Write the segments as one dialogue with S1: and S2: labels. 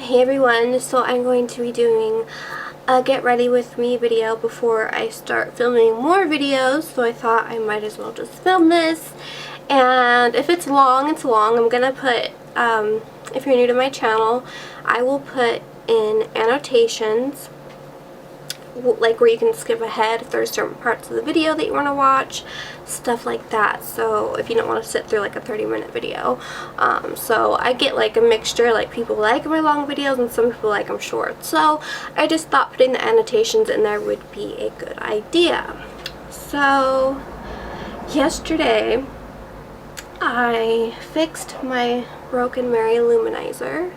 S1: Hey everyone, so I'm going to be doing a get ready with me video before I start filming more videos, so I thought I might as well just film this. And if it's long, it's long. I'm gonna put, if you're new to my channel, I will put in annotations, like where you can skip ahead if there's certain parts of the video that you want to watch, stuff like that. So if you don't want to sit through like a 30-minute video, so I get like a mixture, like people like my long videos and some people like them short, so I just thought putting the annotations in there would be a good idea. So yesterday I fixed my broken Mary luminizer.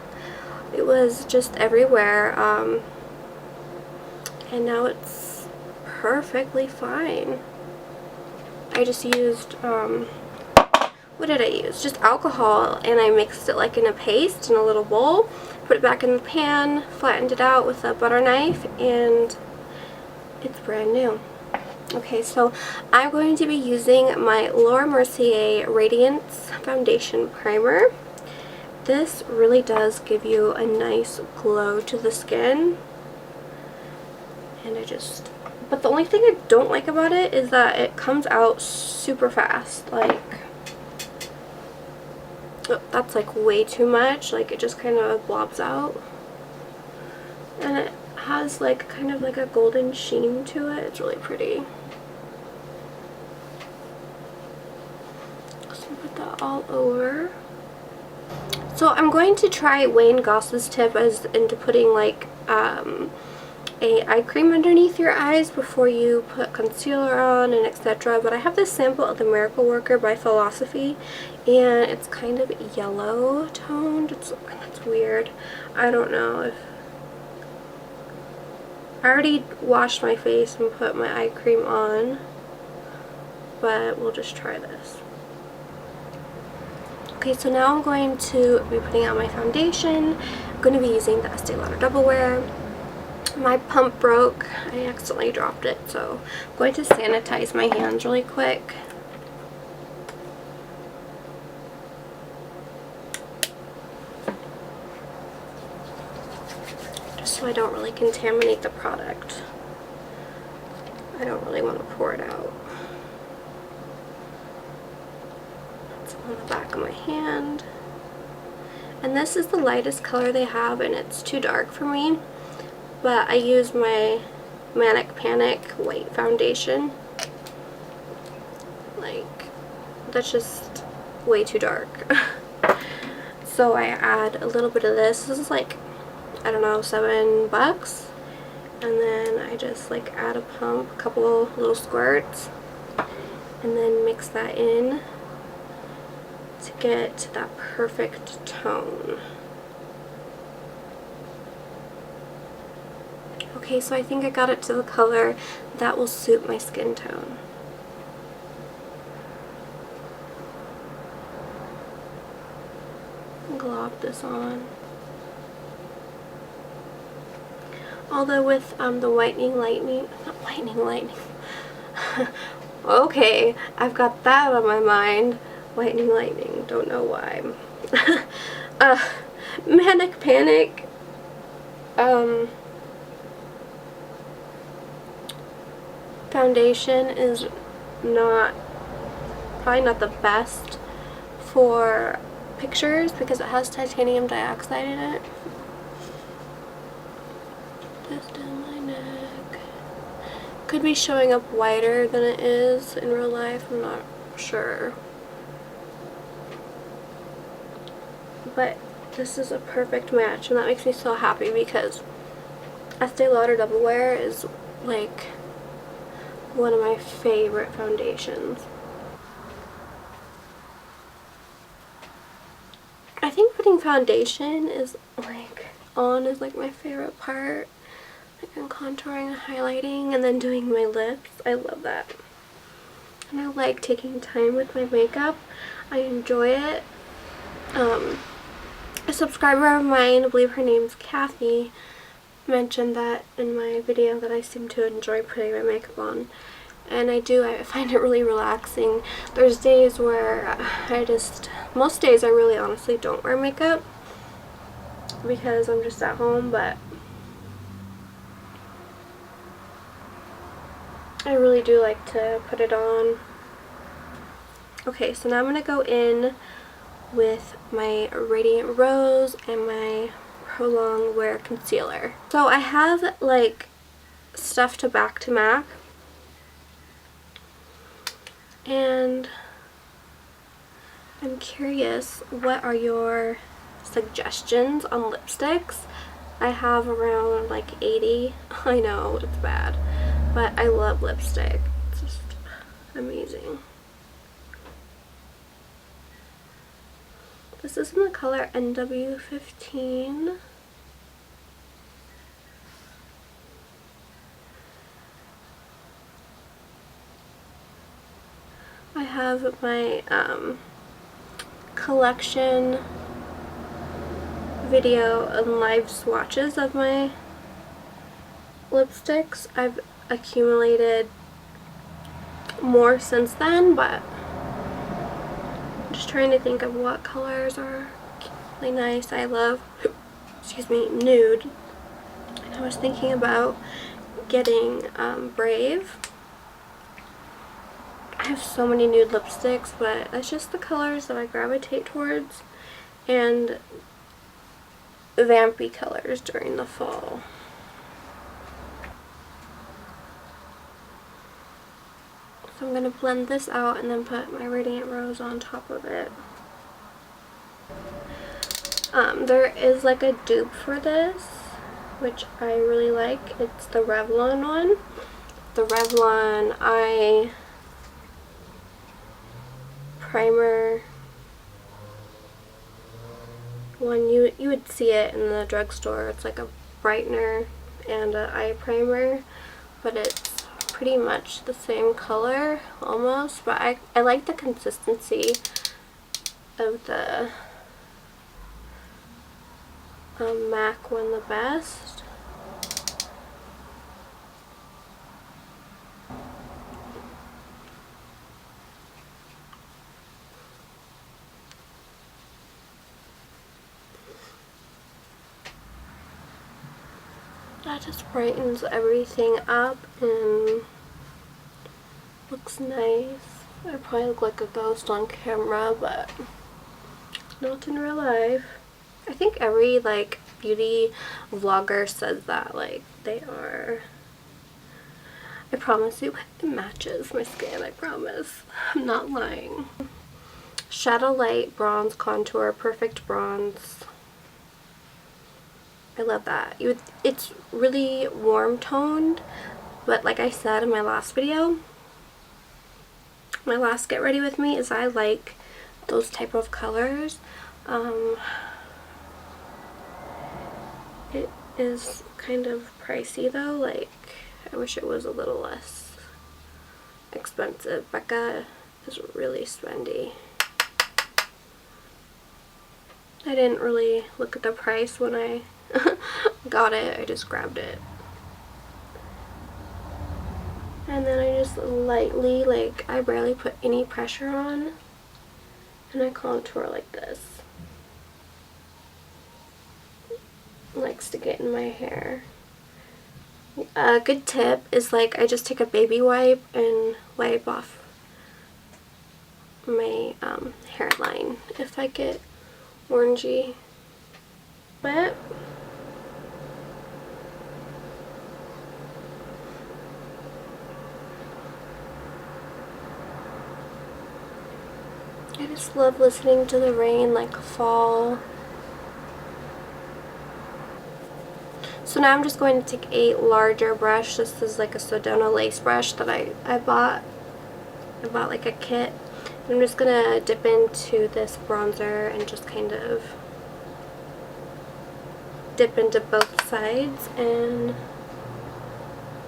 S1: It was just everywhere, and now it's perfectly fine. I just used, what did I use? Just alcohol, and I mixed it like in a paste in a little bowl, put it back in the pan, flattened it out with a butter knife, and it's brand new. Okay, so I'm going to be using my Laura Mercier Radiance Foundation Primer. This really does give you a nice glow to the skin. And but the only thing I don't like about it is that it comes out super fast. Like, oh, that's like way too much. Like, it just kind of blobs out. And it has like kind of like a golden sheen to it. It's really pretty. So put that all over. So I'm going to try Wayne Goss's tip as into putting like a eye cream underneath your eyes before you put concealer on and etc. But I have this sample of the Miracle Worker by Philosophy, and it's kind of yellow toned. It's weird. I don't know if I already washed my face and put my eye cream on, but we'll just try this. Okay, so now I'm going to be putting on my foundation. I'm going to be using the Estee Lauder Double Wear. My pump broke. I accidentally dropped it, so I'm going to sanitize my hands really quick. Just so I don't really contaminate the product. I don't really want to pour it out. It's on the back of my hand. And this is the lightest color they have, and it's too dark for me. But I use my Manic Panic white foundation. Like, that's just way too dark. So I add a little bit of this. This is like, I don't know, $7. And then I just like add a couple little squirts, and then mix that in to get that perfect tone. Okay, so I think I got it to the color that will suit my skin tone. Glob this on. Although with the whitening lightning, not whitening lightning. Okay, I've got that on my mind. Whitening lightning, don't know why. Manic Panic. Foundation is probably not the best for pictures because it has titanium dioxide in it. Just down my neck. Could be showing up whiter than it is in real life, I'm not sure. But this is a perfect match, and that makes me so happy because Estee Lauder Double Wear is like one of my favorite foundations. I think putting foundation is like my favorite part. Like, I'm contouring and highlighting and then doing my lips. I love that. And I like taking time with my makeup. I enjoy it. A subscriber of mine, I believe her name's Kathy, mentioned that in my video that I seem to enjoy putting my makeup on, and I do. I find it really relaxing. There's days where most days I really honestly don't wear makeup, because I'm just at home, but I really do like to put it on. Okay, so now I'm going to go in with my Radiant Rose and my Prolong Wear Concealer. So I have like stuff to back to MAC, and I'm curious, what are your suggestions on lipsticks? I have around like 80. I know, it's bad, but I love lipstick. It's just amazing. This is in the color NW15. I have my collection video and live swatches of my lipsticks. I've accumulated more since then, but I'm just trying to think of what colors are really nice. I love, excuse me, nude. I was thinking about getting Brave. I have so many nude lipsticks, but that's just the colors that I gravitate towards, and vampy colors during the fall. So I'm going to blend this out and then put my Radiant Rose on top of it. There is like a dupe for this, which I really like. It's the Revlon one. The Revlon Eye Primer one. You would see it in the drugstore. It's like a brightener and an eye primer, but it's pretty much the same color almost, but I like the consistency of the MAC one the best. That just brightens everything up and looks nice. I probably look like a ghost on camera, but not in real life. I think every like beauty vlogger says that, like they are. I promise you, it matches my skin, I promise. I'm not lying. Shadow Light Bronze Contour, Perfect Bronze. I love that. It's really warm toned, but like I said in my last video, my last Get Ready With Me, is I like those type of colors. It is kind of pricey though, like I wish it was a little less expensive. Becca is really spendy. I didn't really look at the price when I got it, I just grabbed it. And then I just lightly, like I barely put any pressure on, and I contour like this. It likes to get in my hair. A good tip is like I just take a baby wipe and wipe off my hairline if I get orangey. But I just love listening to the rain like fall. So now I'm just going to take a larger brush. This is like a Sedona lace brush that I bought. I bought like a kit. I'm just gonna dip into this bronzer and just kind of dip into both sides and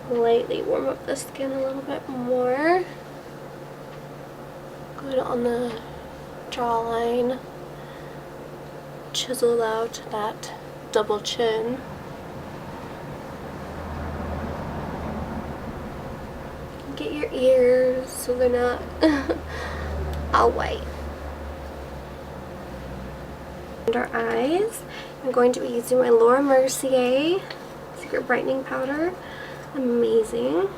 S1: lightly warm up the skin a little bit more. Good on the jawline. Chisel out that double chin. Get your ears so they're not all white. Under eyes, I'm going to be using my Laura Mercier Secret Brightening Powder. Amazing.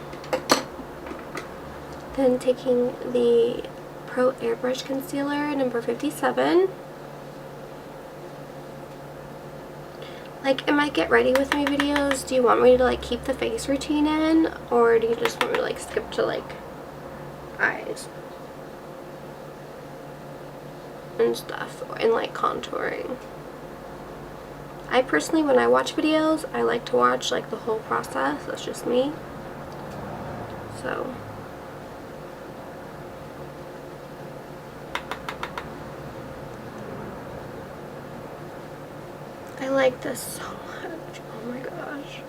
S1: Then taking the Pro Airbrush Concealer, number 57. Like, in my get ready with me videos, do you want me to like keep the face routine in, or do you just want me to like skip to like eyes and stuff, and like contouring? I personally, when I watch videos, I like to watch like the whole process. That's just me. So I like this so much. Oh my gosh.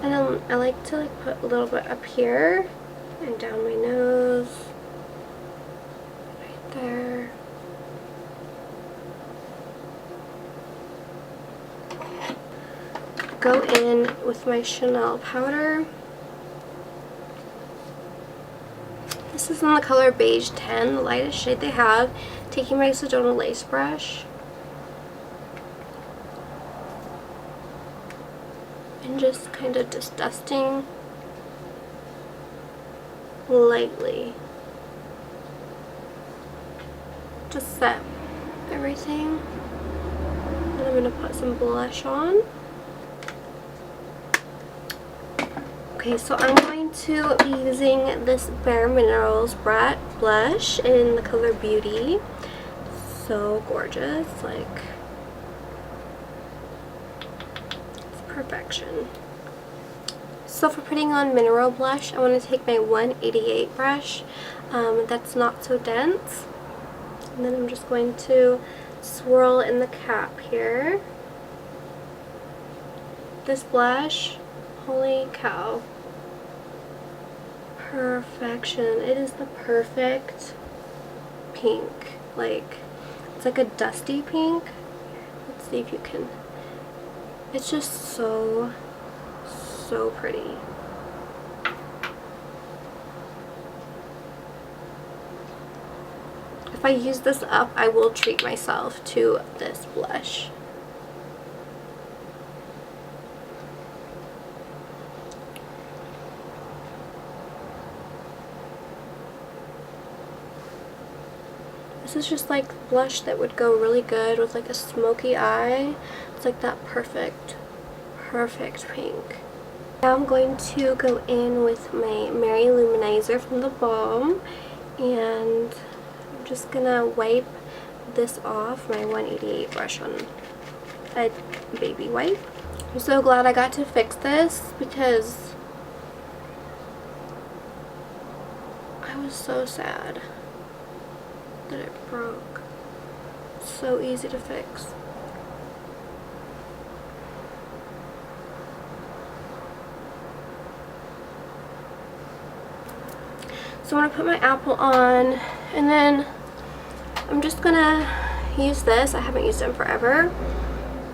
S1: And then I like to like put a little bit up here and down my nose, right there. Go in with my Chanel powder. This is in the color Beige 10, the lightest shade they have. Taking my Sedona lace brush and just kind of just dusting lightly. Just set everything. And I'm going to put some blush on. Okay, so I'm going to be using this Bare Minerals blush in the color Beauty. So gorgeous, like, it's perfection. So for putting on mineral blush, I want to take my 188 brush that's not so dense. And then I'm just going to swirl in the cap here. This blush, holy cow, perfection. It is the perfect pink. Like, it's like a dusty pink. Let's see if you can. It's just so pretty. If I use this up, I will treat myself to this blush. This is just like blush that would go really good with like a smoky eye. It's like that perfect pink. Now I'm going to go in with my Mary Luminizer from the Balm, and I'm just gonna wipe this off my 188 brush on a baby wipe. I'm so glad I got to fix this because I was so sad that it broke. So easy to fix. So I'm going to put my apple on, and then I'm just going to use this. I haven't used it in forever.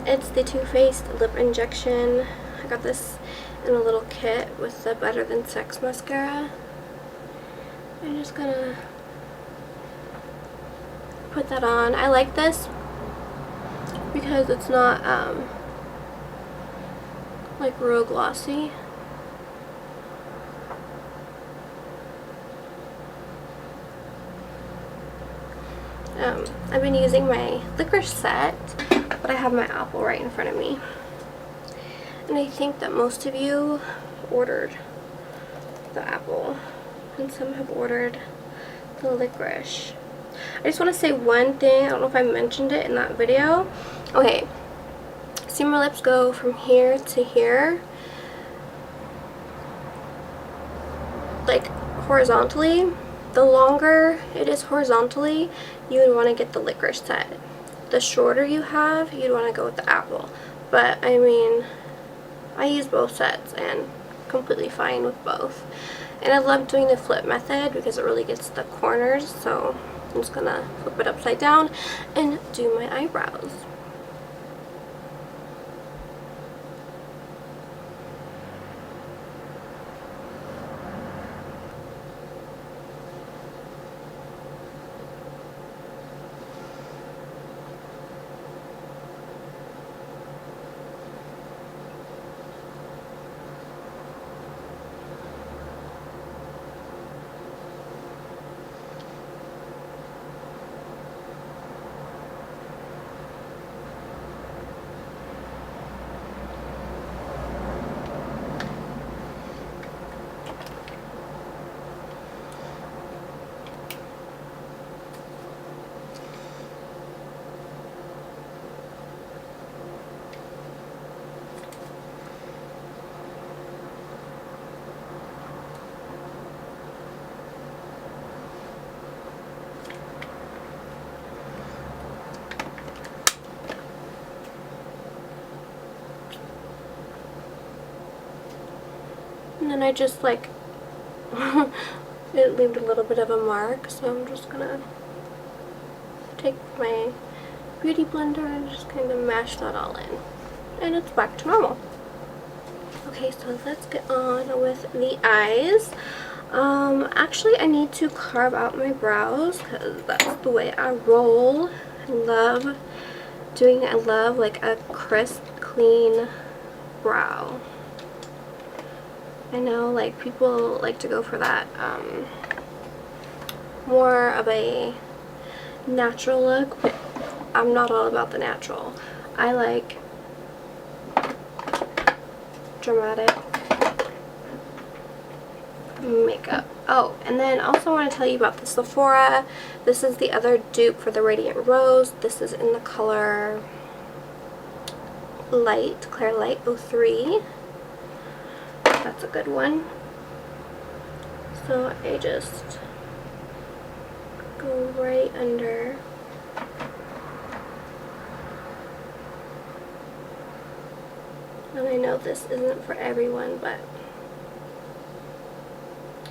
S1: It's the Too Faced Lip Injection. I got this in a little kit with the Better Than Sex mascara. I'm just going to put that on. I like this because it's not like real glossy. I've been using my licorice set, but I have my apple right in front of me. And I think that most of you ordered the apple, and some have ordered the licorice. I just want to say one thing. I don't know if I mentioned it in that video. Okay, see my lips go from here to here, like horizontally. The longer it is horizontally, you would want to get the licorice set. The shorter you have, you'd want to go with the apple. But I mean, I use both sets and completely fine with both. And I love doing the flip method because it really gets the corners. So I'm just gonna flip it upside down and do my eyebrows. then I just like it left a little bit of a mark, so I'm just gonna take my beauty blender and just kind of mash that all in, and it's back to normal. Okay, so let's get on with the eyes. Actually I need to carve out my brows because that's the way I roll. I love like a crisp, clean brow. I know like people like to go for that more of a natural look, but I'm not all about the natural. I like dramatic makeup. Oh, and then also want to tell you about the Sephora. This is the other dupe for the Radiant Rose. This is in the color Light, Clear Light 03. That's a good one. So I just go right under. And I know this isn't for everyone, but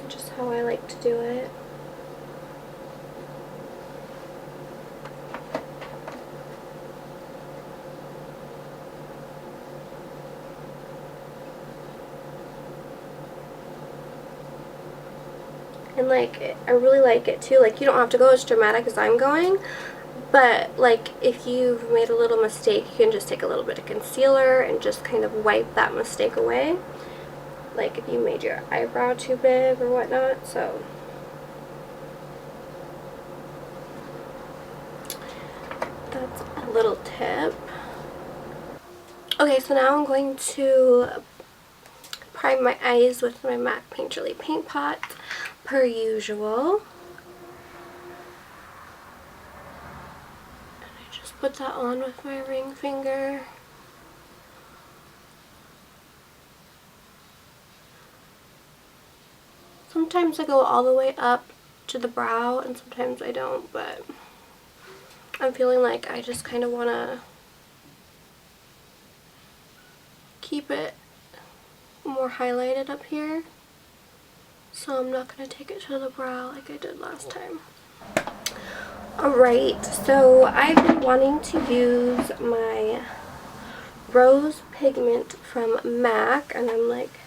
S1: just how I like to do it. And like, I really like it too. Like, you don't have to go as dramatic as I'm going, but like if you've made a little mistake, you can just take a little bit of concealer and just kind of wipe that mistake away. Like if you made your eyebrow too big or whatnot. So that's a little tip. Okay, so now I'm going to prime my eyes with my MAC Painterly Paint Pot per usual. And I just put that on with my ring finger. Sometimes I go all the way up to the brow and sometimes I don't, but I'm feeling like I just kind of want to keep it more highlighted up here. So I'm not going to take it to the brow like I did last time. Alright, so I've been wanting to use my Rose Pigment from MAC, and I'm like,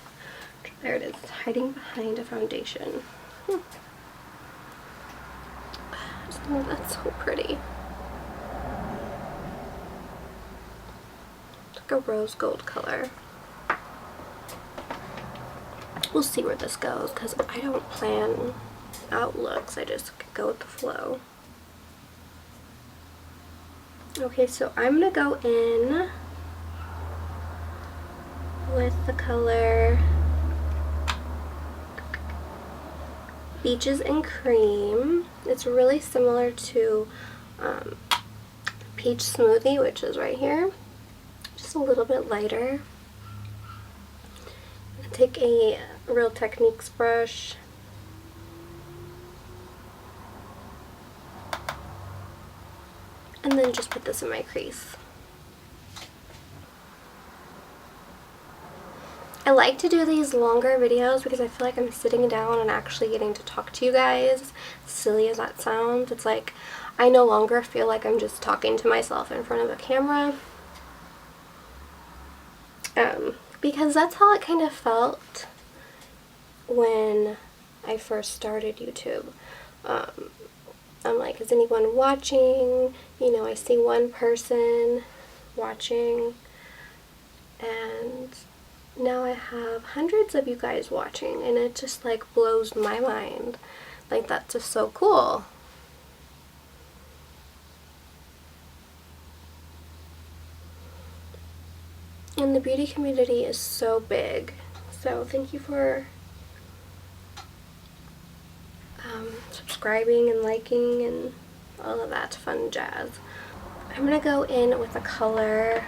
S1: there it is, hiding behind a foundation. Oh, that's so pretty. It's like a rose gold color. We'll see where this goes because I don't plan out looks, I just go with the flow. Okay, so I'm going to go in with the color Beaches and Cream. It's really similar to Peach Smoothie, which is right here. Just a little bit lighter. Take a Real Techniques brush. And then just put this in my crease. I like to do these longer videos because I feel like I'm sitting down and actually getting to talk to you guys. Silly as that sounds, it's like I no longer feel like I'm just talking to myself in front of a camera. Because that's how it kind of felt when I first started YouTube. I'm like, is anyone watching? You know, I see one person watching, and now I have hundreds of you guys watching, and it just like blows my mind. Like, that's just so cool. And the beauty community is so big. So thank you for subscribing and liking and all of that fun jazz. I'm going to go in with the color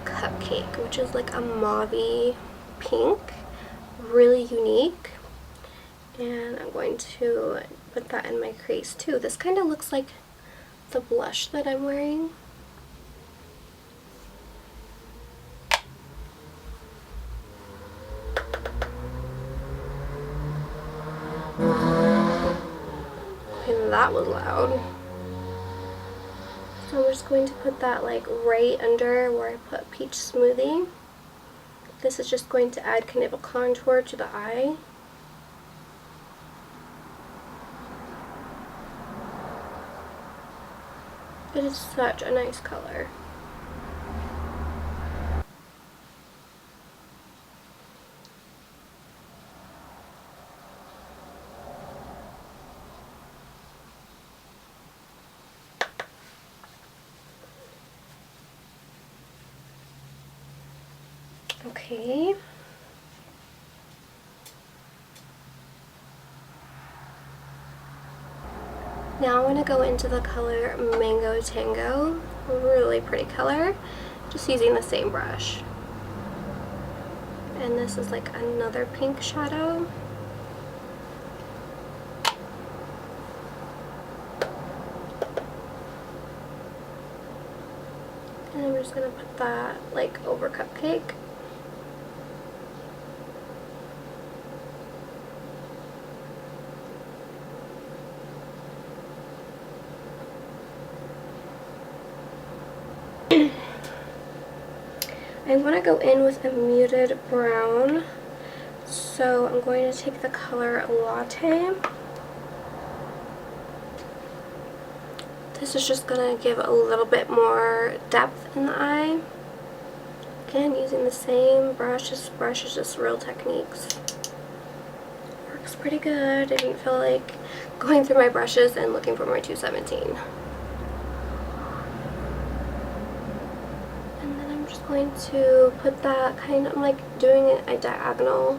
S1: Cupcake, which is like a mauve-y pink. Really unique. And I'm going to put that in my crease too. This kind of looks like the blush that I'm wearing. that was loud. So I'm just going to put that like right under where I put Peach Smoothie. This is just going to add kind of a contour to the eye. It is such a nice color. Okay. Now I'm going to go into the color Mango Tango. Really pretty color. Just using the same brush. And this is like another pink shadow. And I'm just going to put that like over Cupcake. I want to go in with a muted brown, so I'm going to take the color Latte. This is just going to give a little bit more depth in the eye. Again, using the same brush, this brush is just Real Techniques. Works pretty good. I didn't feel like going through my brushes and looking for my 217. Going to put that kind of, I'm like doing a diagonal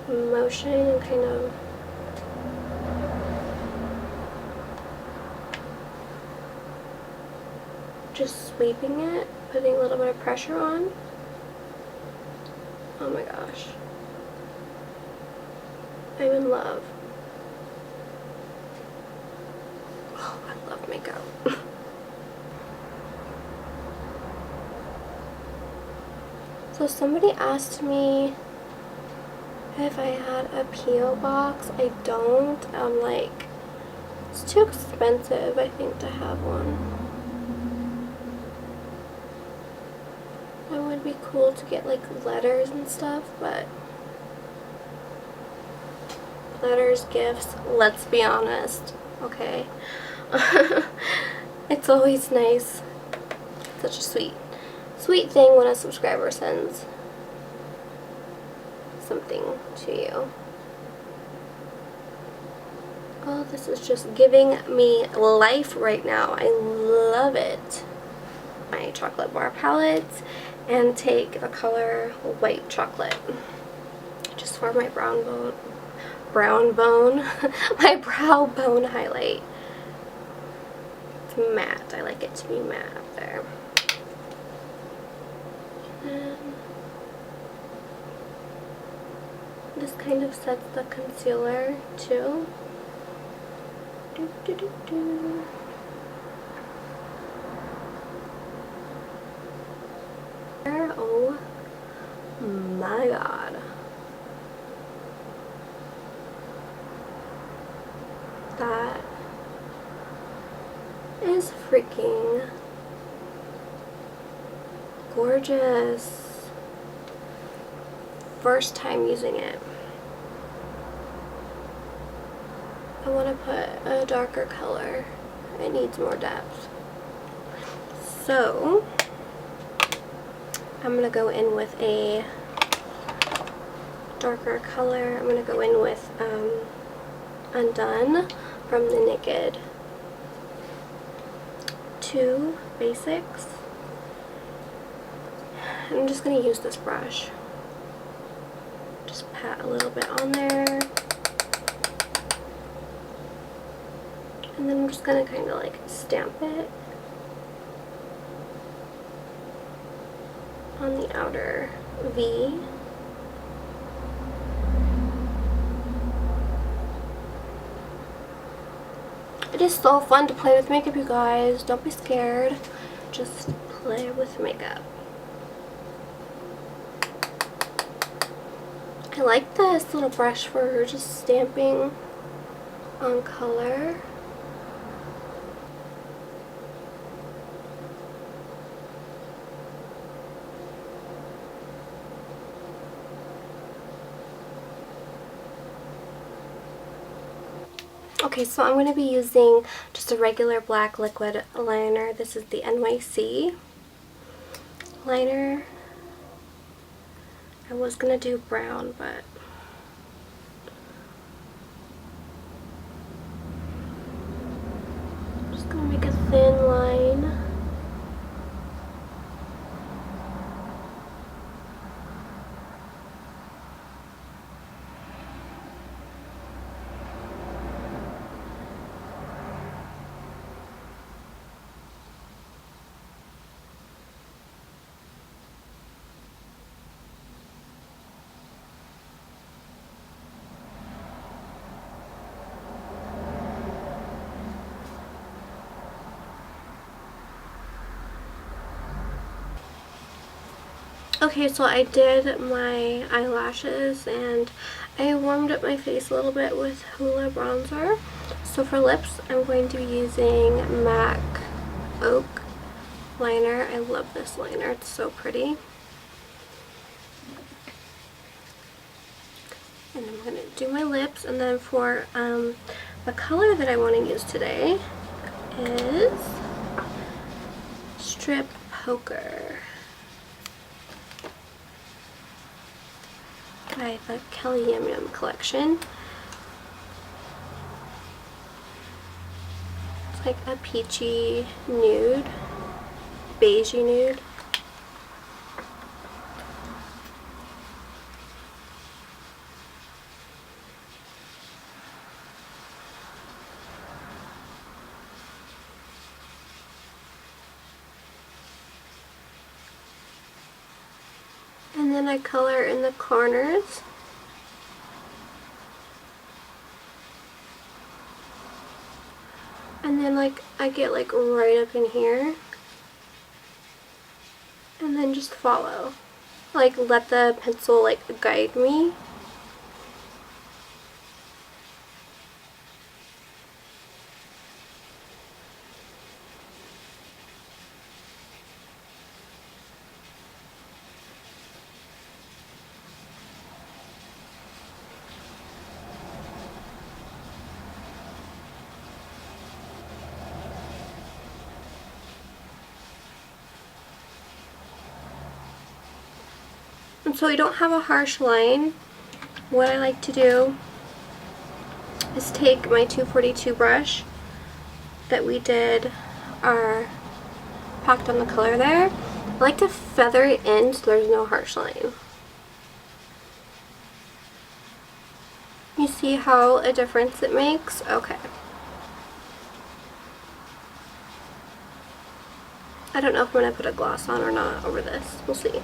S1: motion and kind of just sweeping it, putting a little bit of pressure on. Oh my gosh. I'm in love. Oh, I love makeup. So somebody asked me if I had a P.O. box. I don't. I'm like, it's too expensive, I think, to have one. It would be cool to get like letters and stuff, but letters, gifts, let's be honest, okay? It's always nice. Such a sweet thing when a subscriber sends something to you. Oh, this is just giving me life right now. I love it. My chocolate bar palette and take the color White Chocolate just for my brow bone highlight. It's matte. I like it to be matte up there. This kind of sets the concealer too. Oh my god. That is freaking gorgeous. First time using it. I want to put a darker color. It needs more depth. So I'm going to go in with a darker color. I'm going to go in with Undone from the Naked 2 Basics. I'm just going to use this brush. Just pat a little bit on there. And then I'm just going to kind of like stamp it on the outer V. It is so fun to play with makeup, you guys. Don't be scared. Just play with makeup. I like this little brush for just stamping on color. Okay, so I'm going to be using just a regular black liquid liner. This is the NYC liner. I was going to do brown, but I'm just going to make a thin line. Okay, so I did my eyelashes and I warmed up my face a little bit with Hoola bronzer. So for lips, I'm going to be using MAC Oak liner. I love this liner, it's so pretty. And I'm going to do my lips, and then for the color that I want to use today is Strip Poker by the Kelly Yum Yum collection. It's like a peachy nude, beigey nude. And then I color in the corners. And then like I get like right up in here. And then just follow. Like let the pencil like guide me. And so I don't have a harsh line. What I like to do is take my 242 brush that we did our packed on the color there. I like to feather it in so there's no harsh line. You see how a difference it makes? Okay. I don't know if I'm going to put a gloss on or not over this. We'll see.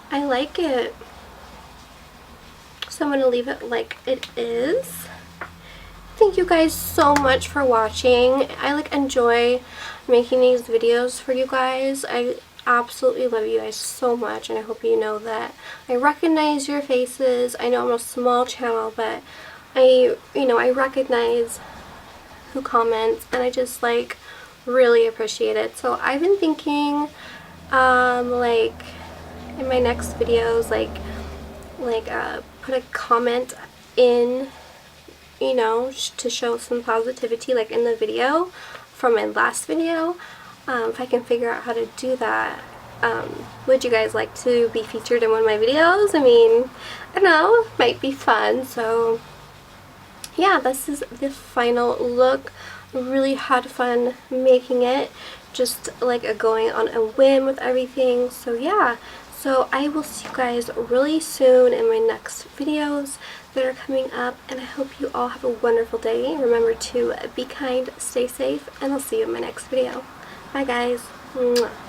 S1: I like it, so I'm going to leave it like it is. Thank you guys so much for watching. I like enjoy making these videos for you guys. I absolutely love you guys so much, and I hope you know that I recognize your faces. I know I'm a small channel, but I recognize who comments, and I just like really appreciate it. So I've been thinking like in my next videos, put a comment in, you know, to show some positivity, like in the video from my last video. If I can figure out how to do that. Would you guys like to be featured in one of my videos? I mean, I don't know, might be fun. So yeah, this is the final look. Really had fun making it, just like going on a whim with everything. So yeah, So I will see you guys really soon in my next videos that are coming up, and I hope you all have a wonderful day. Remember to be kind, stay safe, and I'll see you in my next video. Bye guys. Mwah.